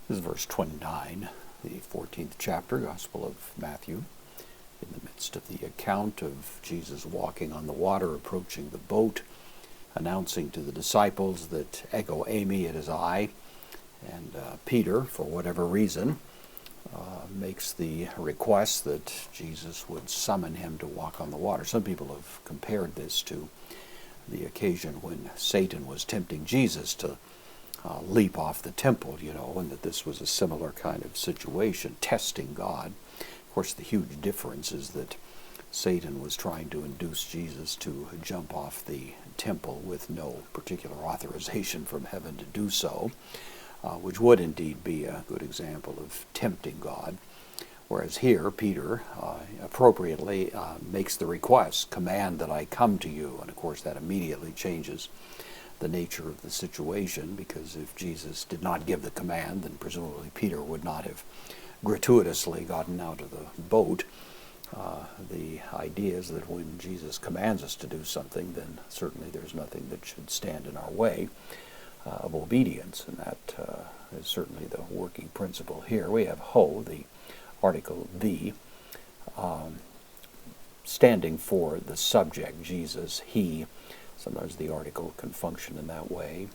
This is verse 29, the 14th chapter, Gospel of Matthew. In the midst of the account of Jesus walking on the water, approaching the boat, announcing to the disciples that ego eimi, it is I, and Peter, for whatever reason, makes the request that Jesus would summon him to walk on the water. Some people have compared this to the occasion when Satan was tempting Jesus to leap off the temple, and that this was a similar kind of situation, testing God. Of course, the huge difference is that Satan was trying to induce Jesus to jump off the temple with no particular authorization from heaven to do so, which would indeed be a good example of tempting God. Whereas here, Peter appropriately makes the request, command that I come to you. And of course, that immediately changes the nature of the situation, because if Jesus did not give the command, then presumably Peter would not have gratuitously gotten out of the boat. The idea is that when Jesus commands us to do something, then certainly there's nothing that should stand in our way of obedience, and that is certainly the working principle here. We have ho, the article the, standing for the subject, Jesus, he. Sometimes the article can function in that way.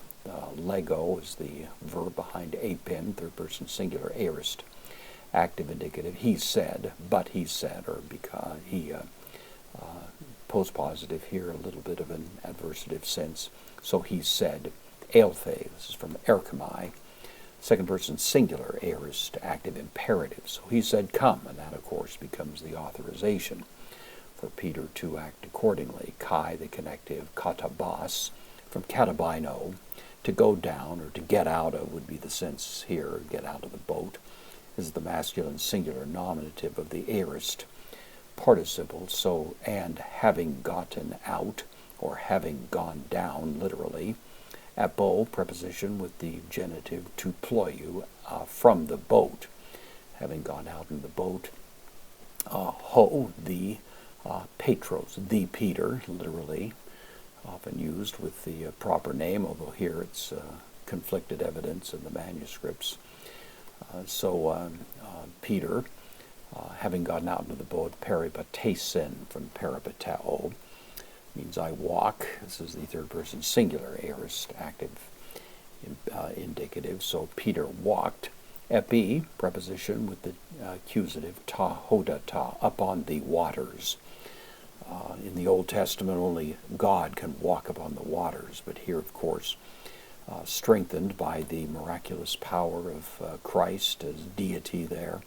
Lego is the verb behind apin, third person singular, aorist, active indicative. He said, but he said, or because he, postpositive here, a little bit of an adversative sense. So he said, elthe, this is from erchomai, second person singular, aorist, active imperative. So he said, come, and that of course becomes the authorization for Peter to act accordingly. Kai, the connective, katabas, from katabino, to go down or to get out of would be the sense here, get out of the boat, is the masculine singular nominative of the aorist participle. So, and having gotten out, or having gone down, literally, apo, preposition with the genitive to ployu, from the boat, having gone out in the boat. Ho, the Petros, the Peter, literally, often used with the proper name, although here it's conflicted evidence in the manuscripts. Peter, having gotten out into the boat, peripatesin, from peripateo, means I walk. This is the third person singular, aorist, active, indicative. So Peter walked. Epi, preposition with the accusative, ta hodata, upon the waters. In the Old Testament, only God can walk upon the waters, but here, of course, strengthened by the miraculous power of Christ as deity there,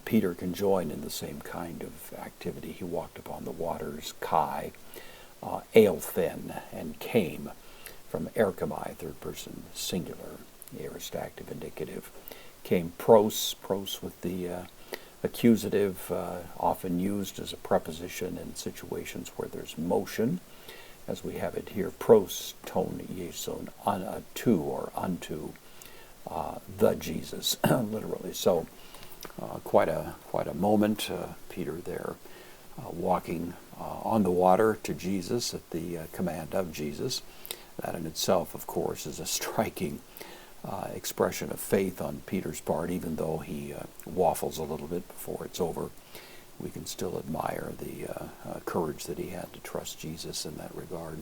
Peter can join in the same kind of activity. He walked upon the waters, kai, eilthen, and came, from erchomai, third person singular, aorist active indicative. Came pros with the accusative, often used as a preposition in situations where there's motion, as we have it here, pros ton ieson, to or unto the Jesus, literally. So quite a moment, Peter there walking on the water to Jesus at the command of Jesus. That in itself, of course, is a striking expression of faith on Peter's part. Even though he waffles a little bit before it's over, we can still admire the courage that he had to trust Jesus in that regard.